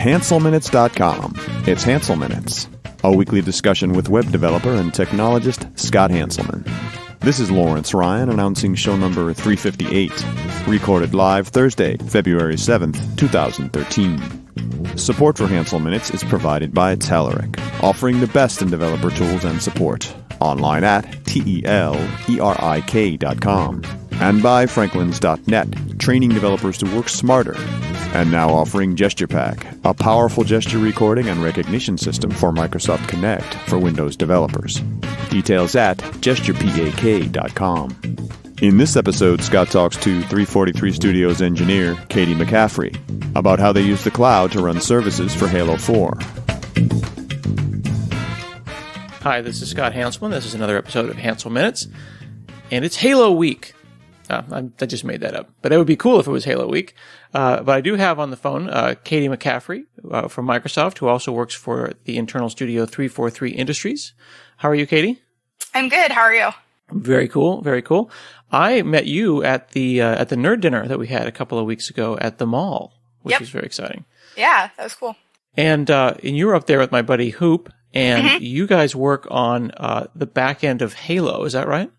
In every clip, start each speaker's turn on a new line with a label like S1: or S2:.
S1: HanselMinutes.com. It's Hansel Minutes, a weekly discussion with web developer and technologist Scott Hanselman. This is Lawrence Ryan announcing show number 358, recorded live Thursday, February 7th, 2013. Support for Hansel Minutes is provided by Telerik, offering the best in developer tools and support. Online at telerik.com. And by Franklins.net, training developers to work smarter. And now offering GesturePack, a powerful gesture recording and recognition system for Microsoft Connect for Windows developers. Details at gesturepak.com. In this episode, Scott talks to 343 Studios engineer Caitie McCaffrey about how they use the cloud to run services for Halo 4.
S2: Hi, this is Scott Hanselman. This is another episode of Hansel Minutes, and it's Halo Week. I just made that up, but it would be cool if it was Halo Week. But I do have on the phone Caitie McCaffrey from Microsoft, who also works for the internal studio 343 Industries. How are you, Caitie?
S3: I'm good. How are you?
S2: Very cool. Very cool. I met you at the nerd dinner that we had a couple of weeks ago at the mall, which was very exciting. Yeah,
S3: that was cool.
S2: And you were up there with my buddy Hoop, and you guys work on the back end of Halo. Is that right?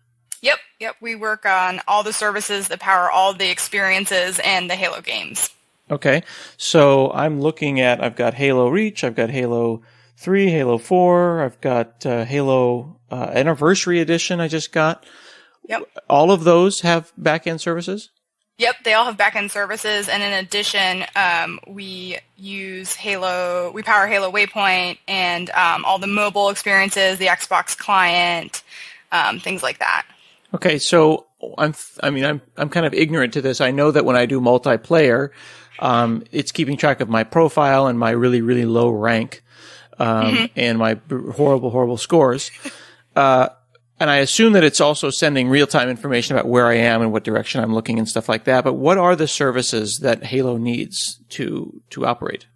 S3: Yep. We work on all the services that power all the experiences and the Halo games.
S2: Okay. So I'm looking at, I've got Halo Reach, I've got Halo 3, Halo 4, I've got Halo Anniversary Edition I just got.
S3: Yep.
S2: All of those have back-end services?
S3: Yep, they all have back-end services, and in addition, we power Halo Waypoint and all the mobile experiences, the Xbox client, things like that. Okay, so I'm kind of ignorant to this. I know that when I do multiplayer, it's keeping track of my profile and my really, really low rank, and my horrible scores. And I assume that it's also sending real-time information about where I am and what direction I'm looking and stuff like that. But what are the services that Halo needs to operate?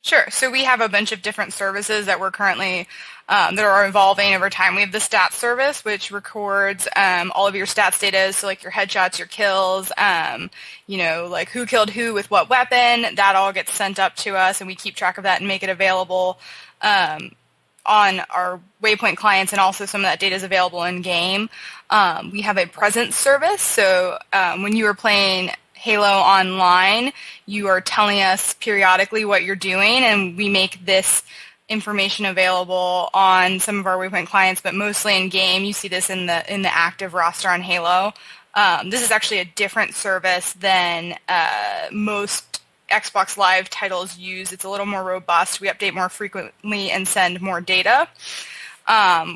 S3: Sure. So we have a bunch of different services that we're currently that are evolving over time. We have the stats service, which records all of your stats data, so like your headshots, your kills, like who killed who with what weapon. That all gets sent up to us, and we keep track of that and make it available on our Waypoint clients, and also some of that data is available in game. We have a presence service, so when you are playing Halo Online, you are telling us periodically what you're doing, and we make this information available on some of our Waypoint clients, but mostly in game. You see this in the active roster on Halo. This is actually a different service than most Xbox Live titles use. It's a little more robust. We update more frequently and send more data.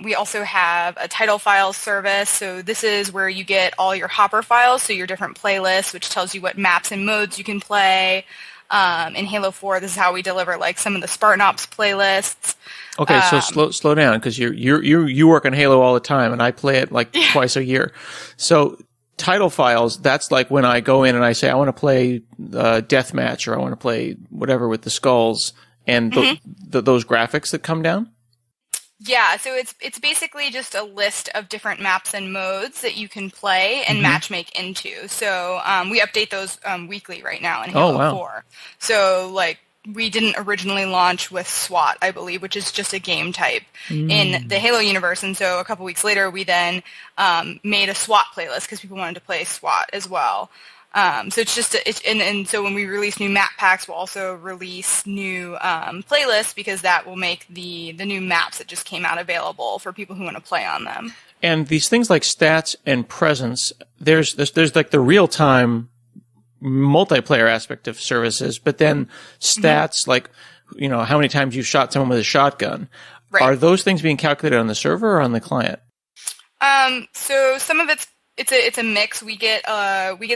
S3: We also have a title files service. So this is where you get all your hopper files, so your different playlists, which tells you what maps and modes you can play. In Halo 4, this is how we deliver like some of the Spartan Ops playlists.
S2: Okay, so slow down, because you work on Halo all the time, and I play it like twice a year. So title files, that's like when I go in and I say I want to play Deathmatch, or I want to play whatever with the skulls, and those graphics that come down?
S3: Yeah, so it's basically just a list of different maps and modes that you can play and matchmake into. So we update those weekly right now in Halo 4. So like we didn't originally launch with SWAT, I believe, which is just a game type in the Halo universe. And so a couple weeks later, we then made a SWAT playlist because people wanted to play SWAT as well. So it's just, and so when we release new map packs, we'll also release new playlists, because that will make the new maps that just came out available for people who want to play on them.
S2: And these things like stats and presence, there's like the real-time multiplayer aspect of services, but then stats like, how many times you've shot someone with a shotgun. Right. Are those things being calculated on the server or on the client?
S3: So some of it's a mix. We get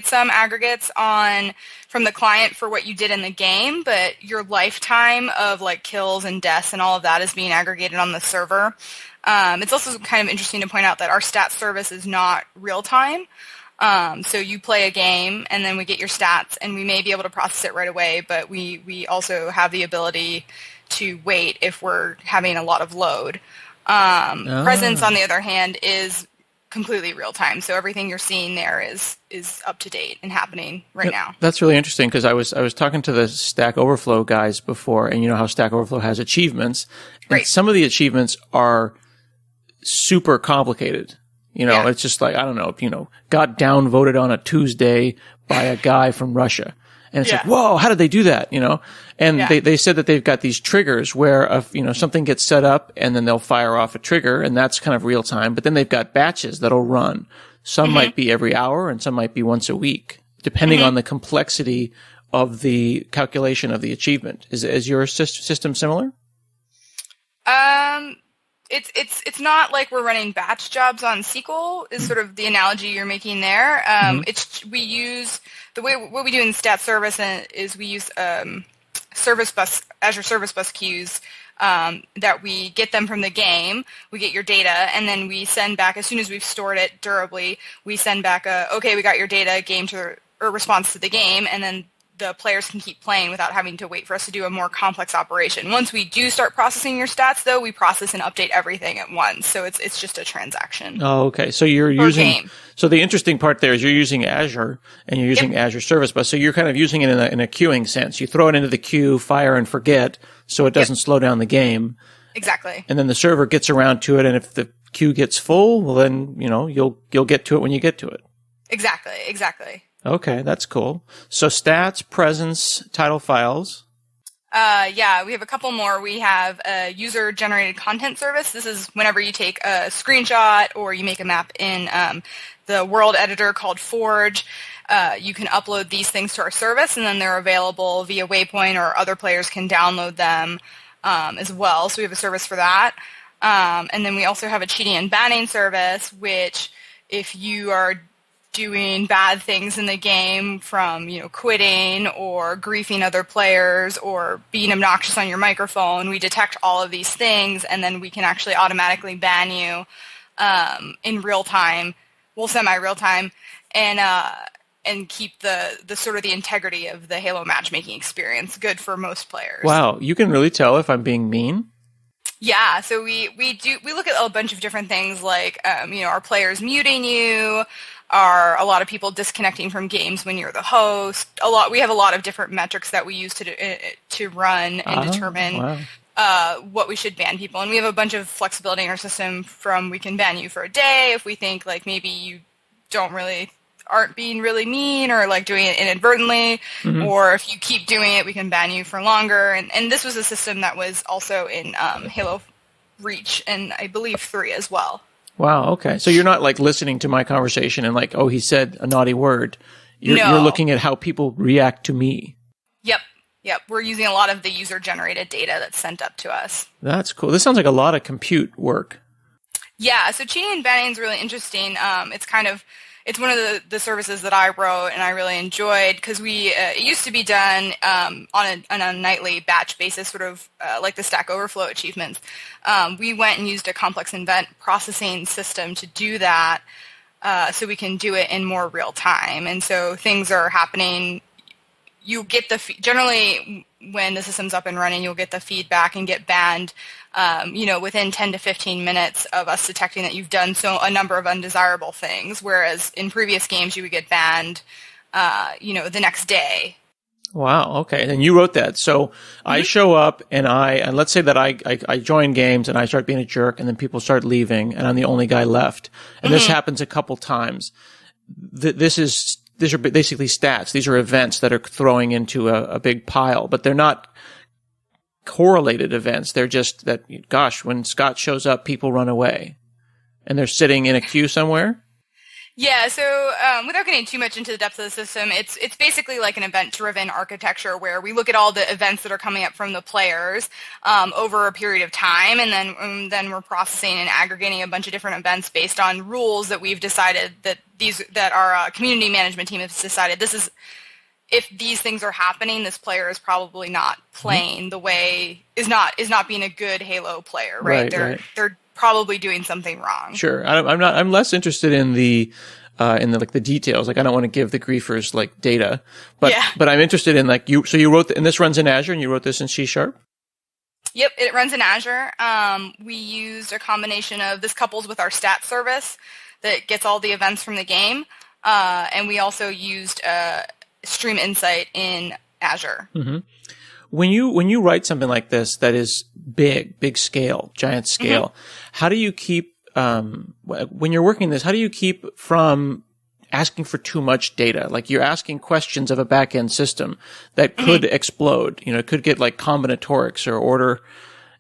S3: some aggregates from the client for what you did in the game, but your lifetime of like kills and deaths and all of that is being aggregated on the server. It's also kind of interesting to point out that our stats service is not real time. So you play a game and then we get your stats, and we may be able to process it right away, but we also have the ability to wait if we're having a lot of load. Presence, on the other hand, is completely real time. So everything you're seeing there is up to date and happening right now.
S2: That's really interesting because I was talking to the Stack Overflow guys before, and you know how Stack Overflow has achievements, and
S3: Right.
S2: some of the achievements are super complicated. You know, it's just like, I don't know, got downvoted on a Tuesday by a guy from Russia. And it's like, whoa, how did they do that? You know, and they said that they've got these triggers where, something gets set up and then they'll fire off a trigger, and that's kind of real time. But then they've got batches that'll run. Some might be every hour and some might be once a week, depending on the complexity of the calculation of the achievement. Is your system similar?
S3: It's not like we're running batch jobs on SQL is sort of the analogy you're making there. What we do in Stat Service is we use Service Bus, Azure Service Bus queues that we get them from the game. We get your data, and then we send back, as soon as we've stored it durably, we send back okay, we got your data, or response to the game, and then the players can keep playing without having to wait for us to do a more complex operation. Once we do start processing your stats, though, we process and update everything at once. So it's just a transaction.
S2: Oh, okay. So you're using. So the interesting part there is you're using Azure and you're using Azure Service Bus. So you're kind of using it in a queuing sense. You throw it into the queue, fire and forget, so it doesn't slow down the game.
S3: Exactly.
S2: And then the server gets around to it, and if the queue gets full, well then you'll get to it when you get to it.
S3: Exactly.
S2: Okay, that's cool. So stats, presence, title files.
S3: We have a couple more. We have a user-generated content service. This is whenever you take a screenshot or you make a map in the world editor called Forge. You can upload these things to our service, and then they're available via Waypoint, or other players can download them as well. So we have a service for that. And then we also have a cheating and banning service, which if you are doing bad things in the game, from quitting or griefing other players or being obnoxious on your microphone, we detect all of these things, and then we can actually automatically ban you in real time, semi-real time, and keep the sort of the integrity of the Halo matchmaking experience good for most players.
S2: Wow, you can really tell if I'm being mean?
S3: Yeah, so we look at a bunch of different things, like are players muting you? Are a lot of people disconnecting from games when you're the host? We have a lot of different metrics that we use to run and determine what we should ban people. And we have a bunch of flexibility in our system, from we can ban you for a day if we think like maybe you aren't being really mean, or like doing it inadvertently, or if you keep doing it, we can ban you for longer. And this was a system that was also in Halo Reach, and I believe 3 as well.
S2: Wow. Okay. So you're not like listening to my conversation and like, oh, he said a naughty word. You're looking at how people react to me.
S3: Yep. We're using a lot of the user-generated data that's sent up to us.
S2: That's cool. This sounds like a lot of compute work.
S3: Yeah. So cheating and banning is really interesting. It's one of the services that I wrote and I really enjoyed, because it used to be done on a nightly batch basis, sort of like the Stack Overflow achievements. We went and used a complex event processing system to do that, so we can do it in more real time. And so things are happening. You get generally when the system's up and running, you'll get the feedback and get banned within 10 to 15 minutes of us detecting that you've done a number of undesirable things, whereas in previous games you would get banned, the next day.
S2: Wow. Okay. And you wrote that. So I show up and let's say that I join games and I start being a jerk, and then people start leaving and I'm the only guy left. And this happens a couple times. These are basically stats. These are events that are throwing into a big pile, but they're not correlated events. They're just that, gosh, when Scott shows up, people run away, and they're sitting in a queue somewhere.
S3: Yeah, so without getting too much into the depths of the system, it's basically like an event-driven architecture where we look at all the events that are coming up from the players over a period of time, and then we're processing and aggregating a bunch of different events based on rules that we've decided that our community management team has decided if these things are happening, this player is probably not playing is not being a good Halo player, right? They're probably doing something wrong.
S2: Sure. I'm less interested in the details. Like, I don't want to give the griefers like data, but I'm interested in like you. So you wrote, and this runs in Azure, and you wrote this in C#?
S3: Yep, it runs in Azure. We used a combination of this couples with our stat service. that gets all the events from the game. And we also used Stream Insight in Azure.
S2: Mm-hmm. When you write something like this that is big scale, giant scale, how do you keep when you're working this? How do you keep from asking for too much data? Like you're asking questions of a backend system that could explode. It could get like combinatorics or order,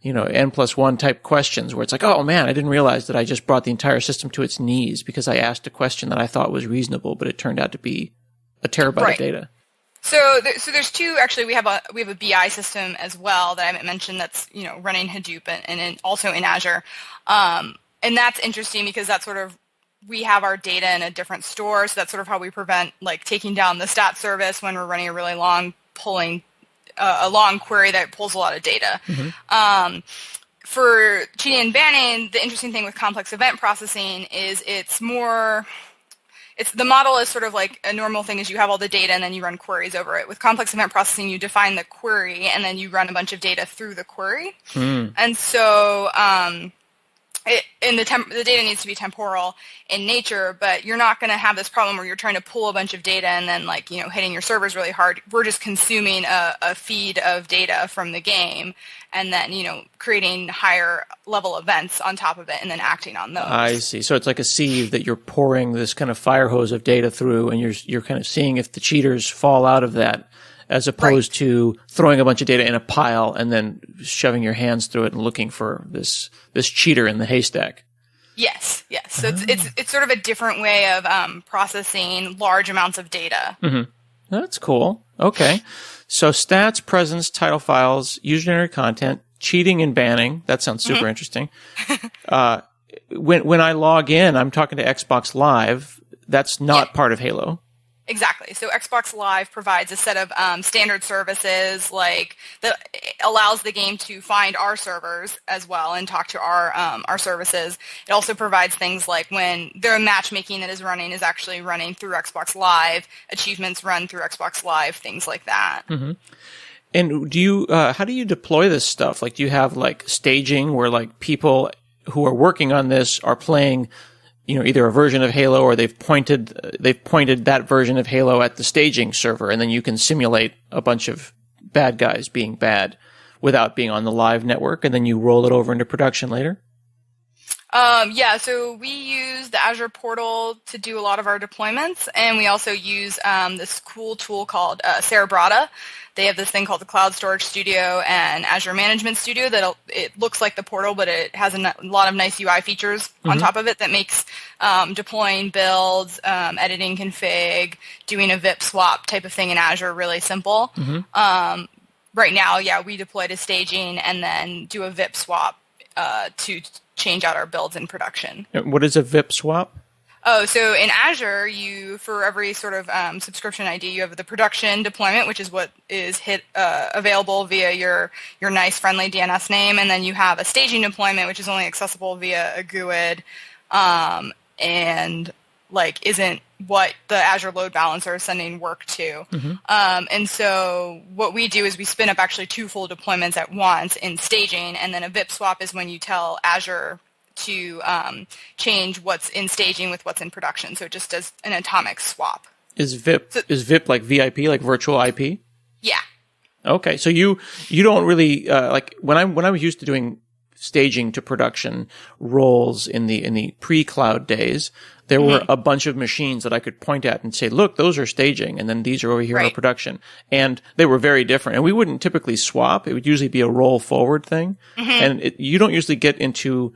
S2: n+1 type questions where it's like, oh man, I didn't realize that I just brought the entire system to its knees because I asked a question that I thought was reasonable, but it turned out to be a terabyte of data.
S3: So there's two, actually, we have a BI system as well that I haven't mentioned that's, running Hadoop and also in Azure. And that's interesting because that's sort of, we have our data in a different store. So that's sort of how we prevent like taking down the stat service when we're running a really long a long query that pulls a lot of data. For cheating and banning, the interesting thing with complex event processing is the model is sort of like a normal thing is you have all the data and then you run queries over it. With complex event processing, you define the query and then you run a bunch of data through the query. And so the data needs to be temporal in nature, but you're not going to have this problem where you're trying to pull a bunch of data and then hitting your servers really hard. We're just consuming a feed of data from the game and then, creating higher level events on top of it and then acting on those.
S2: I see. So it's like a sieve that you're pouring this kind of fire hose of data through and you're kind of seeing if the cheaters fall out of that, as opposed to throwing a bunch of data in a pile and then shoving your hands through it and looking for this cheater in the haystack.
S3: Yes. So it's sort of a different way of processing large amounts of data.
S2: That's cool. Okay. So stats, presence, title files, user-generated content, cheating and banning. That sounds super interesting. When I log in, I'm talking to Xbox Live. That's not part of Halo.
S3: Exactly. So Xbox Live provides a set of standard services that allows the game to find our servers as well and talk to our services. It also provides things like when the matchmaking that is running is actually running through Xbox Live, achievements run through Xbox Live, things like that.
S2: And do you how do you deploy this stuff? Like, do you have like staging where like people who are working on this are playing either a version of Halo or they've pointed that version of Halo at the staging server, and then you can simulate a bunch of bad guys being bad without being on the live network, and then you roll it over into production later?
S3: So we use the Azure portal to do a lot of our deployments, and we also use this cool tool called Cerebrata. They have this thing called the Cloud Storage Studio and Azure Management Studio that it looks like the portal, but it has a lot of nice UI features on top of it that makes deploying builds, editing config, doing a VIP swap type of thing in Azure really simple. Right now, we deploy to staging and then do a VIP swap to change out our builds in production.
S2: What is a VIP swap?
S3: Oh, so in Azure, for every sort of subscription ID, you have the production deployment, which is what is available via your nice friendly DNS name, and then you have a staging deployment, which is only accessible via a GUID, and isn't what the Azure load balancer is sending work to. And so what we do is we spin up actually two full deployments at once in staging, and then a VIP swap is when you tell Azure to change what's in staging with what's in production. So it just does an atomic swap.
S2: Is VIP like VIP, like virtual IP?
S3: Yeah.
S2: Okay, so you don't really like when I was used to doing staging to production roles in the pre-cloud days, there were a bunch of machines that I could point at and say, look, those are staging, and then these are over here in production. And they were very different. And we wouldn't typically swap. It would usually be a roll forward thing. And you don't usually get into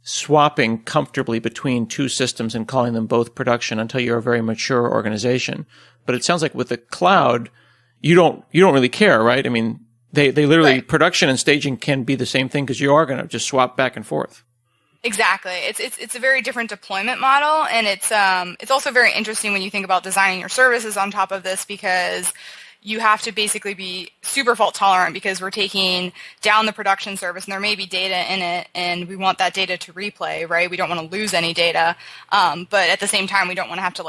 S2: swapping comfortably between two systems and calling them both production until you're a very mature organization. But it sounds like with the cloud, you don't really care, right? I mean, they literally production and staging can be the same thing because you are going to just swap back and forth.
S3: Exactly. It's a very different deployment model, and it's also very interesting when you think about designing your services on top of this, because you have to basically be super fault tolerant because we're taking down the production service and there may be data in it and we want that data to replay, right? We don't want to lose any data. But at the same time, we don't want to have to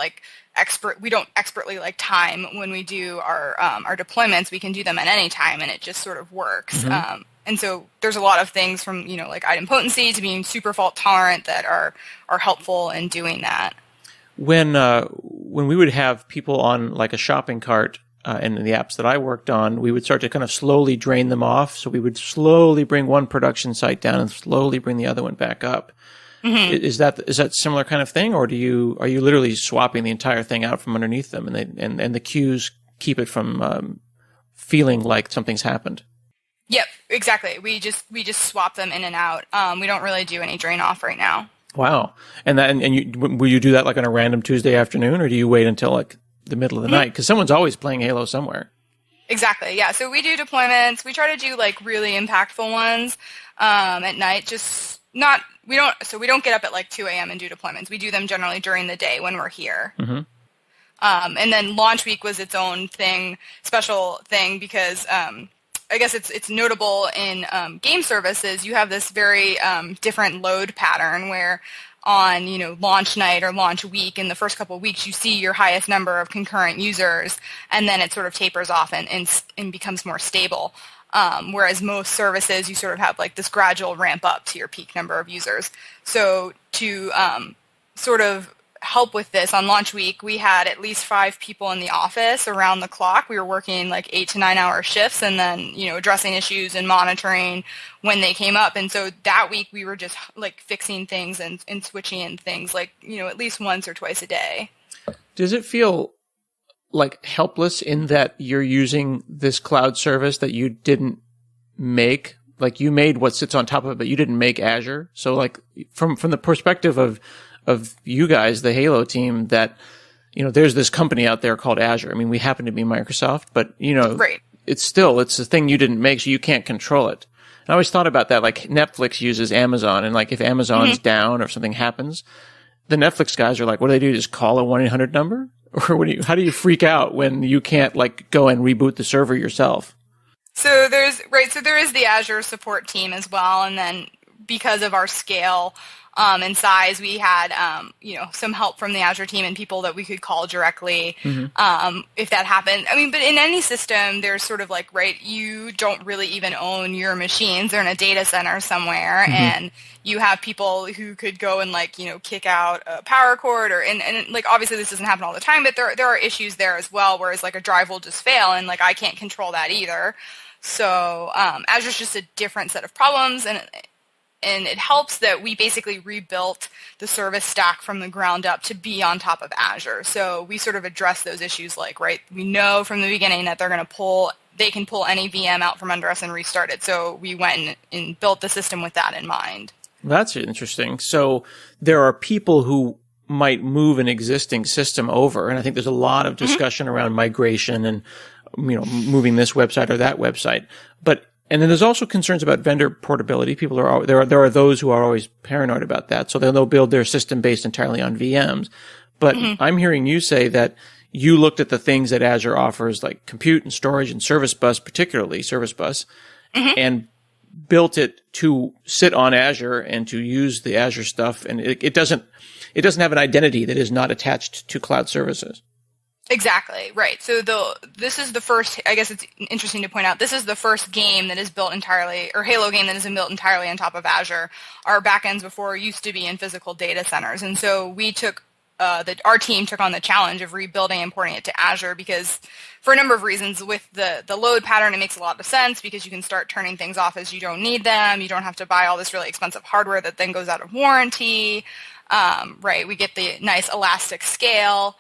S3: we don't expertly time when we do our deployments. We can do them at any time and it just sort of works. And so there's a lot of things from, like idempotency to being super fault tolerant that are helpful in doing that.
S2: When we would have people on like a shopping cart in the apps that I worked on, we would start to kind of slowly drain them off. So we would slowly bring one production site down and slowly bring the other one back up. Mm-hmm. Is that similar kind of thing, or are you literally swapping the entire thing out from underneath them, and the queues keep it from feeling like something's happened?
S3: Yep, exactly. We just swap them in and out. We don't really do any drain off right now.
S2: Wow. Will you do that like on a random Tuesday afternoon, or do you wait until like the middle of the night? Because someone's always playing Halo somewhere.
S3: Exactly. Yeah. So we do deployments. We try to do like really impactful ones at night. We don't get up at like 2 a.m. and do deployments. We do them generally during the day when we're here. Mm-hmm. And then launch week was its own special thing, because I guess it's notable in game services. You have this very different load pattern where on launch night or launch week, in the first couple of weeks, you see your highest number of concurrent users, and then it sort of tapers off and becomes more stable. Whereas most services, you sort of have like this gradual ramp up to your peak number of users. So to sort of help with this, on launch week, we had at least 5 people in the office around the clock. We were working like 8 to 9 hour shifts, and then, addressing issues and monitoring when they came up. And so that week we were just like fixing things and switching in things like, at least once or twice a day.
S2: Does it feel like helpless in that you're using this cloud service that you didn't make? Like, you made what sits on top of it, but you didn't make Azure. So like from the perspective of you guys, the Halo team, that, there's this company out there called Azure. I mean, we happen to be Microsoft, but,
S3: right.
S2: It's a thing you didn't make, so you can't control it. And I always thought about that, like Netflix uses Amazon, and like if Amazon's mm-hmm. down or if something happens, the Netflix guys are like, what do they do? Just call a 1-800 number? Or how do you freak out when you can't like go and reboot the server yourself?
S3: So there is the Azure support team as well, and then because of our scale and size, we had some help from the Azure team and people that we could call directly if that happened. I mean, but in any system, there's sort of like, right, you don't really even own your machines. They're in a data center somewhere, mm-hmm. and you have people who could go and like, kick out a power cord and like, obviously this doesn't happen all the time, but there are issues there as well, whereas like a drive will just fail, and like I can't control that either. So Azure's just a different set of problems, and it helps that we basically rebuilt the service stack from the ground up to be on top of Azure. So we sort of address those issues, like, right, we know from the beginning that they can pull any VM out from under us and restart it. So we went and built the system with that in mind.
S2: That's interesting. So there are people who might move an existing system over, and I think there's a lot of discussion mm-hmm. around migration and moving this website or that website. And then there's also concerns about vendor portability. There are those who are always paranoid about that, so they'll build their system based entirely on VMs. But mm-hmm. I'm hearing you say that you looked at the things that Azure offers, like compute and storage and Service Bus, particularly Service Bus, mm-hmm. and built it to sit on Azure and to use the Azure stuff. And it doesn't have an identity that is not attached to cloud services.
S3: Exactly, right. So this is the first, I guess it's interesting to point out, this is the first game that is built entirely, or Halo game that is built entirely on top of Azure. Our backends before used to be in physical data centers. And so we took, our team took on the challenge of rebuilding and porting it to Azure, because for a number of reasons, with the load pattern, it makes a lot of sense because you can start turning things off as you don't need them. You don't have to buy all this really expensive hardware that then goes out of warranty. Right, we get the nice elastic scale.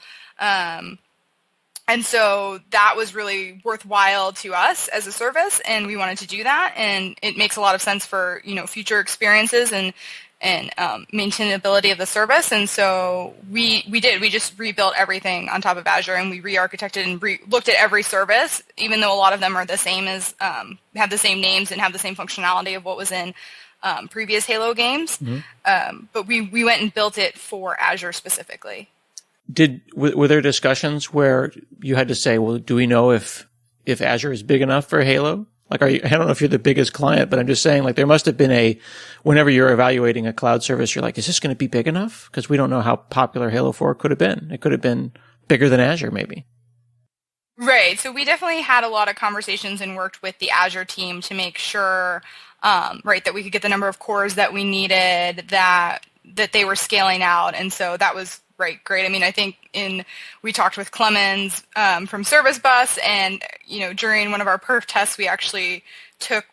S3: And so that was really worthwhile to us as a service, and we wanted to do that. And it makes a lot of sense for, future experiences and maintainability of the service. And so we just rebuilt everything on top of Azure, and we re-architected and looked at every service, even though a lot of them are the same as, have the same names and have the same functionality of what was in previous Halo games. Mm-hmm. But we went and built it for Azure specifically.
S2: Were there discussions where you had to say, well, do we know if Azure is big enough for Halo? Like, I don't know if you're the biggest client, but I'm just saying, like, there must have been whenever you're evaluating a cloud service, you're like, is this going to be big enough? Because we don't know how popular Halo 4 could have been. It could have been bigger than Azure, maybe.
S3: Right. So we definitely had a lot of conversations and worked with the Azure team to make sure, right, that we could get the number of cores that we needed, that they were scaling out, and so that was right, great. I mean, I think we talked with Clemens from Service Bus, and during one of our perf tests, we actually took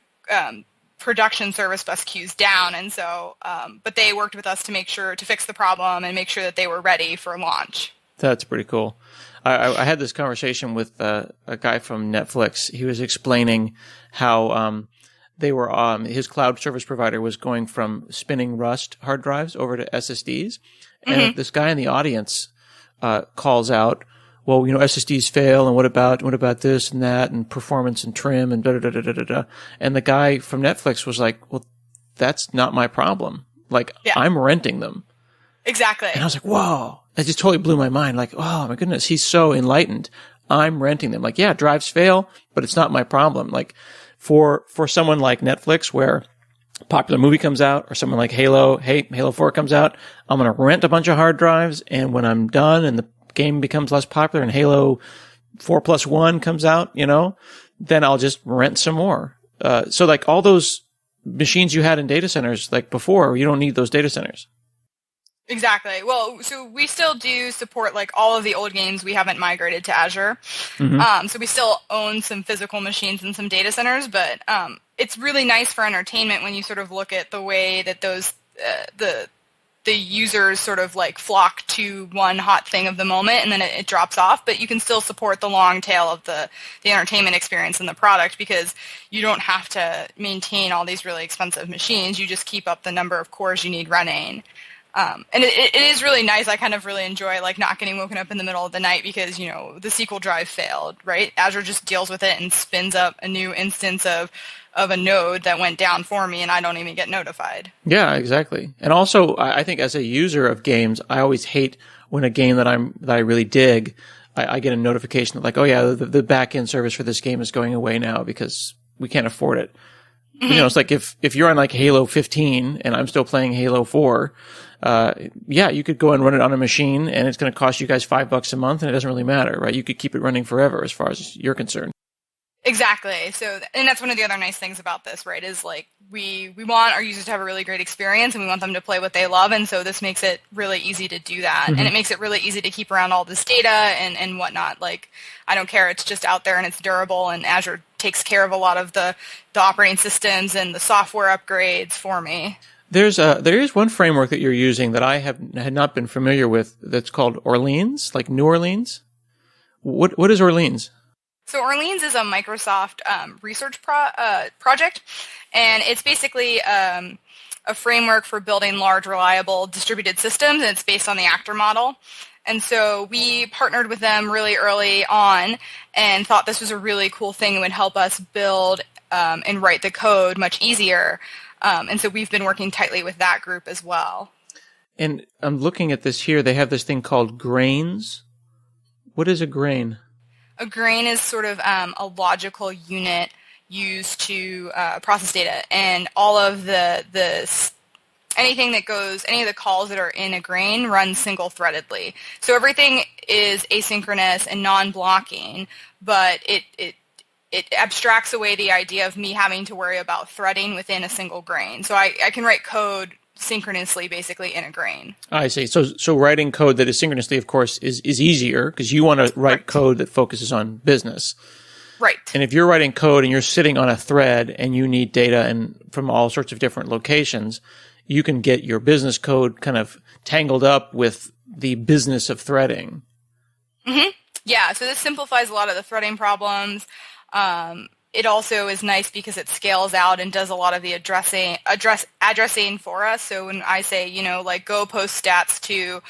S3: production Service Bus queues down, and so but they worked with us to make sure to fix the problem and make sure that they were ready for launch.
S2: That's pretty cool. I had this conversation with a guy from Netflix. He was explaining how they were his cloud service provider was going from spinning Rust hard drives over to SSDs, and this guy in the audience calls out, "Well, SSDs fail, and what about this and that, and performance and trim and da da da da da da." And the guy from Netflix was like, "Well, that's not my problem. Like, I'm renting them."
S3: Exactly.
S2: And I was like, "Whoa!" That just totally blew my mind. Like, oh my goodness, he's so enlightened. I'm renting them. Like, yeah, drives fail, but it's not my problem. Like, for someone like Netflix, where a popular movie comes out, or someone like Halo 4 comes out, I'm going to rent a bunch of hard drives, and when I'm done and the game becomes less popular and Halo 4+1 comes out, then I'll just rent some more. So like all those machines you had in data centers, like before, you don't need those data centers.
S3: Exactly. Well, so we still do support like all of the old games we haven't migrated to Azure. So we still own some physical machines and some data centers, but it's really nice for entertainment when you sort of look at the way that those the users sort of like flock to one hot thing of the moment, and then it drops off. But you can still support the long tail of the entertainment experience in the product, because you don't have to maintain all these really expensive machines. You just keep up the number of cores you need running. And it is really nice. I kind of really enjoy like not getting woken up in the middle of the night because, the SQL drive failed, right? Azure just deals with it and spins up a new instance of a node that went down for me, and I don't even get notified.
S2: Yeah, exactly. And also, I think as a user of games, I always hate when a game that I really dig, I get a notification that like, oh yeah, the backend service for this game is going away now because we can't afford it. It's like if you're on like Halo 15 and I'm still playing Halo 4, you could go and run it on a machine and it's going to cost you guys $5 a month and it doesn't really matter, right? You could keep it running forever as far as you're concerned.
S3: Exactly. So, and that's one of the other nice things about this, right, is like we want our users to have a really great experience and we want them to play what they love. And so this makes it really easy to do that. And it makes it really easy to keep around all this data and whatnot. Like, I don't care. It's just out there and it's durable, and Azure takes care of a lot of the operating systems and the software upgrades for me.
S2: There is one framework that you're using that I had not been familiar with that's called Orleans, like New Orleans. What is Orleans?
S3: So Orleans is a Microsoft research project, and it's basically a framework for building large, reliable, distributed systems, and it's based on the actor model. And so we partnered with them really early on and thought this was a really cool thing and would help us build and write the code much easier. And so we've been working tightly with that group as well.
S2: And I'm looking at this here. They have this thing called grains. What is a grain?
S3: A grain is sort of a logical unit used to process data, and all of anything that goes, any of the calls that are in a grain run single-threadedly. So everything is asynchronous and non-blocking, but it abstracts away the idea of me having to worry about threading within a single grain. So I can write code synchronously, basically, in a grain.
S2: I see. So writing code that is synchronously, of course, is easier because you want to write code that focuses on business.
S3: Right.
S2: And if you're writing code and you're sitting on a thread and you need data and from all sorts of different locations, you can get your business code kind of tangled up with the business of threading.
S3: Mm-hmm. Yeah. So this simplifies a lot of the threading problems. It also is nice because it scales out and does a lot of the addressing for us. So when I say, like go post stats to,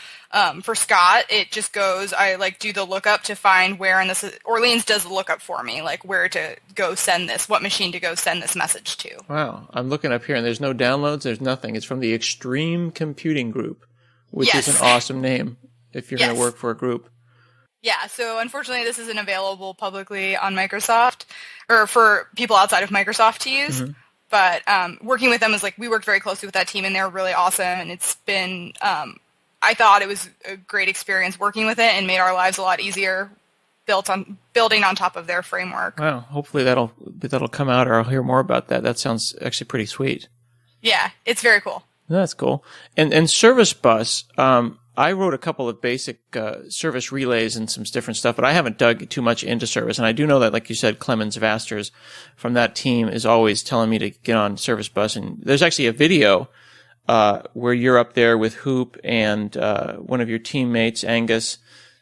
S3: for Scott, it just goes, I like do the lookup to find where in this, Orleans does the lookup for me, like where to go send this, what machine to go send this message to.
S2: Wow. I'm looking up here and there's no downloads. There's nothing. It's from the Extreme Computing Group, which is an awesome name if you're going to work for a group.
S3: Yeah, so unfortunately this isn't available publicly on Microsoft or for people outside of Microsoft to use. Mm-hmm. But working with them is like we worked very closely with that team and they're really awesome. And it's been, I thought it was a great experience working with it and made our lives a lot easier building on top of their framework.
S2: Wow. Hopefully that'll come out, or I'll hear more about that. That sounds actually pretty sweet.
S3: Yeah, it's very cool.
S2: That's cool. And Service Bus, I wrote a couple of basic service relays and some different stuff, but I haven't dug too much into service. And I do know that, like you said, Clemens Vasters from that team is always telling me to get on Service Bus. And there's actually a video where you're up there with Hoop and one of your teammates, Angus,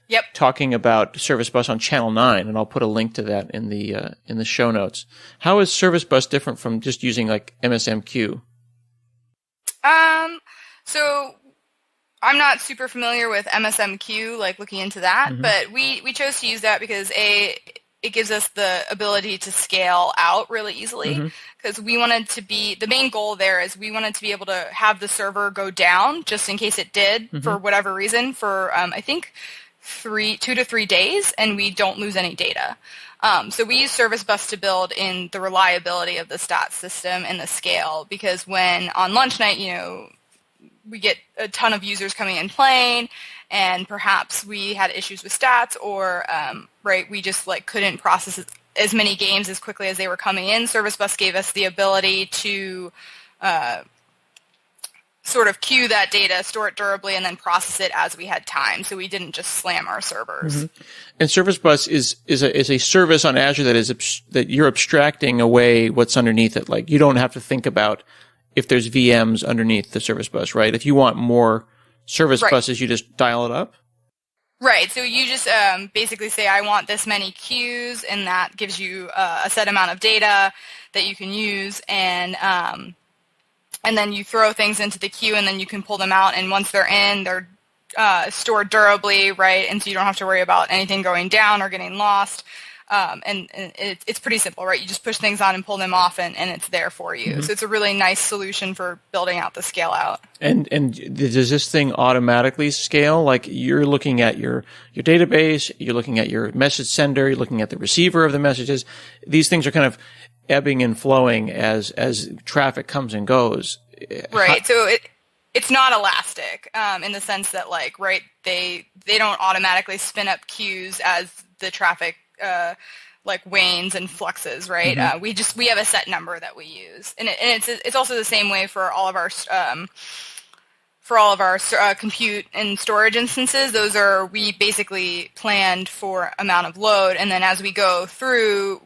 S3: Yep.
S2: talking about Service Bus on Channel 9, and I'll put a link to that in the show notes. How is Service Bus different from just using like MSMQ?
S3: So I'm not super familiar with MSMQ, like looking into that, but we chose to use that because it gives us the ability to scale out really easily, because we wanted to be, the main goal there is we wanted to be able to have the server go down just in case it did for whatever reason for, I think 2 to 3 days, and we don't lose any data. So we use Service Bus to build in the reliability of the stats system and the scale, because when on lunch night, we get a ton of users coming in playing, and perhaps we had issues with stats, or we just couldn't process as many games as quickly as they were coming in. Service Bus gave us the ability to sort of queue that data, store it durably, and then process it as we had time, so we didn't just slam our servers.
S2: And Service Bus is a service on Azure that you're abstracting away what's underneath it. Like, you don't have to think about if there's VMs underneath the Service Bus, right? If you want more service buses, you just dial it up?
S3: Right. So you just basically say, I want this many queues, and that gives you a set amount of data that you can use, and then you throw things into the queue, and then you can pull them out, and once they're in, they're stored durably, right? And so you don't have to worry about anything going down or getting lost. And it's pretty simple, right? You just push things on and pull them off, and it's there for you. So it's a really nice solution for building out the scale out. And
S2: does this thing automatically scale? Like, you're looking at your database, you're looking at your message sender, you're looking at the receiver of the messages. These things are kind of ebbing and flowing as traffic comes and goes.
S3: Right. So it's not elastic in the sense that they don't automatically spin up queues as the traffic wanes and fluxes, right? We have a set number that we use, and it's also the same way for all of our compute and storage instances. We basically planned for amount of load, and then as we go through,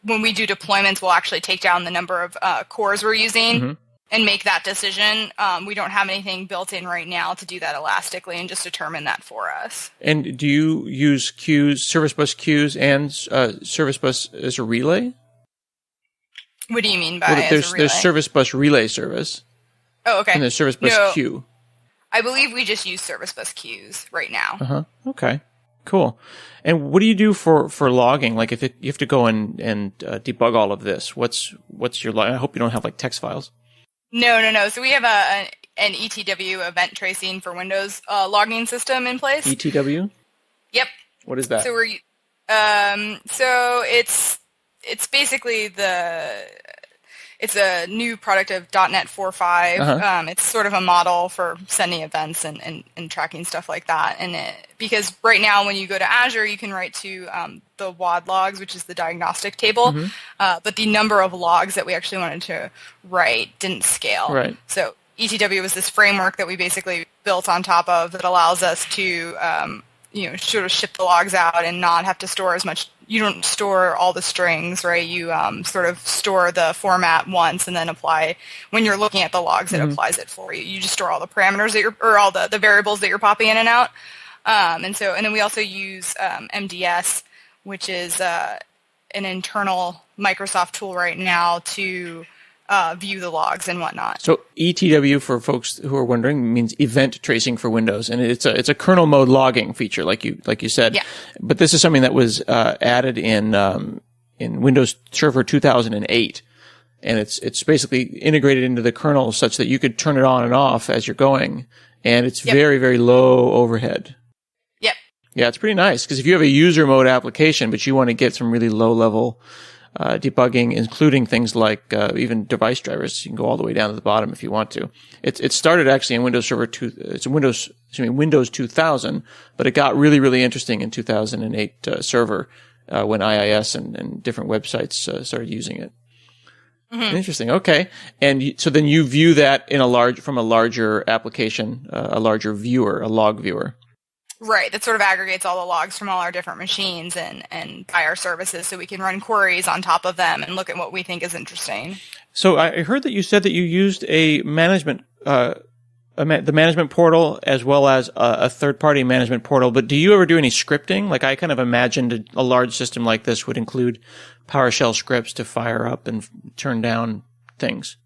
S3: when we do deployments, we'll actually take down the number of cores we're using and make that decision. We don't have anything built in right now to do that elastically and just determine that for us.
S2: And do you use queues, Service Bus queues, and Service Bus as a relay?
S3: What do you mean by as a relay?
S2: There's Service Bus relay service.
S3: Oh, okay.
S2: And there's Service Bus queue.
S3: I believe we just use Service Bus queues right now.
S2: Okay. Cool. And what do you do for logging? Like, if you have to go and debug all of this, what's your log? I hope you don't have text files.
S3: No. So we have an ETW, event tracing for Windows logging system in place.
S2: ETW?
S3: Yep.
S2: What is that?
S3: So so it's basically it's a new product of .NET 4.5. It's sort of a model for sending events and tracking stuff like that. And because right now when you go to Azure, you can write to the WAD logs, which is the diagnostic table, but the number of logs that we actually wanted to write didn't scale.
S2: Right.
S3: So ETW was this framework that we basically built on top of that allows us to sort of ship the logs out and not have to store as much. You don't store all the strings, right? You sort of store the format once and then apply, when you're looking at the logs, it applies it for you. You just store all the parameters or all the variables that you're popping in and out. And then we also use MDS, which is an internal Microsoft tool right now to view the logs and whatnot.
S2: So ETW, for folks who are wondering, means event tracing for Windows, and it's a kernel mode logging feature, like you said.
S3: Yeah.
S2: But this is something that was added in Windows Server 2008, and it's basically integrated into the kernel such that you could turn it on and off as you're going, and it's very, very low overhead.
S3: Yep.
S2: Yeah, it's pretty nice, because if you have a user mode application, but you want to get some really low level debugging, including things like even device drivers. You can go all the way down to the bottom if you want to. It started actually in Windows Server 2. It's Windows 2000, but it got really, really interesting in 2008 Server when IIS and different websites started using it. Mm-hmm. Interesting. Okay, and so then you view that from a larger application, a larger viewer, a log viewer.
S3: Right. That sort of aggregates all the logs from all our different machines and by our services, so we can run queries on top of them and look at what we think is interesting.
S2: So I heard that you said that you used a management, the management portal as well as a third-party management portal. But do you ever do any scripting? Like I kind of imagined a large system like this would include PowerShell scripts to fire up and turn down things.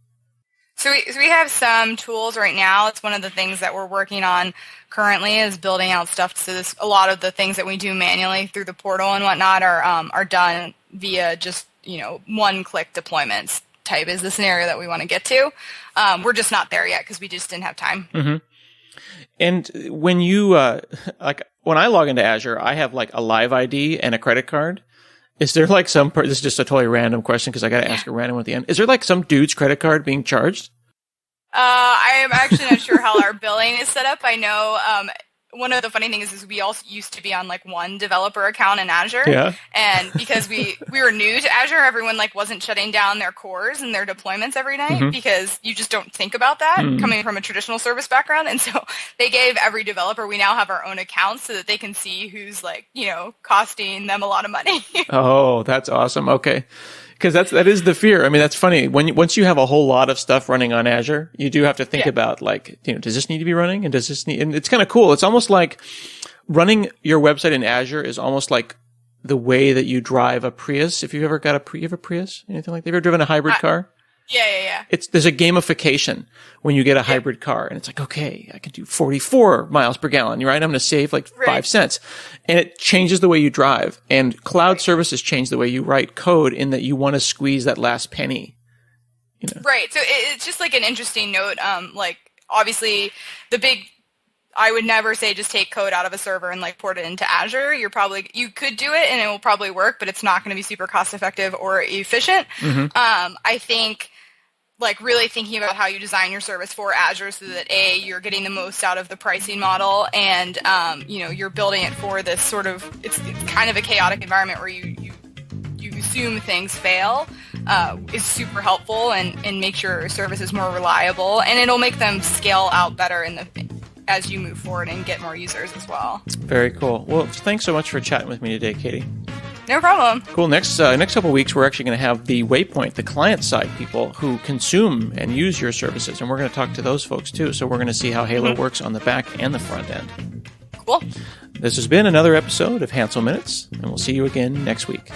S3: So we have some tools right now. It's one of the things that we're working on currently is building out stuff. So a lot of the things that we do manually through the portal and whatnot are done via just, one-click deployments type is the scenario that we want to get to. We're just not there yet because we just didn't have time.
S2: Mm-hmm. And when you, when I log into Azure, I have like a live ID and a credit card. Is there like this is just a totally random question because I got to ask a random one at the end. Is there like some dude's credit card being charged?
S3: I am actually not sure how our billing is set up. I know one of the funny things is we also used to be on like one developer account in Azure.
S2: Yeah.
S3: And because we were new to Azure, everyone wasn't shutting down their cores and their deployments every night because you just don't think about that coming from a traditional service background. And so they gave every developer, we now have our own accounts so that they can see who's costing them a lot of money.
S2: Oh, that's awesome. Okay. Because that is the fear. I mean, that's funny. Once you have a whole lot of stuff running on Azure, you do have to think about does this need to be running? And and it's kind of cool. It's almost like running your website in Azure is almost like the way that you drive a Prius. If you've ever got you have a Prius? Anything like that? Have you ever driven a hybrid car?
S3: Yeah.
S2: There's a gamification when you get a hybrid car, and it's like, okay, I can do 44 miles per gallon, right? I'm going to save 5 cents. And it changes the way you drive. And cloud services change the way you write code in that you want to squeeze that last penny.
S3: Right. So it's just like an interesting note. Obviously I would never say just take code out of a server and port it into Azure. You could do it and it will probably work, but it's not going to be super cost effective or efficient. Mm-hmm. I think really thinking about how you design your service for Azure so that you're getting the most out of the pricing model and you're building it for this sort of it's kind of a chaotic environment where you assume things fail is super helpful and makes your services more reliable, and it'll make them scale out better as you move forward and get more users as well. Very cool. Well, thanks so much for chatting with me today, Caitie. No problem. Cool. Next couple of weeks, we're actually going to have the Waypoint, the client-side people who consume and use your services, and we're going to talk to those folks too. So we're going to see how Halo works on the back and the front end. Cool. This has been another episode of Hansel Minutes, and we'll see you again next week.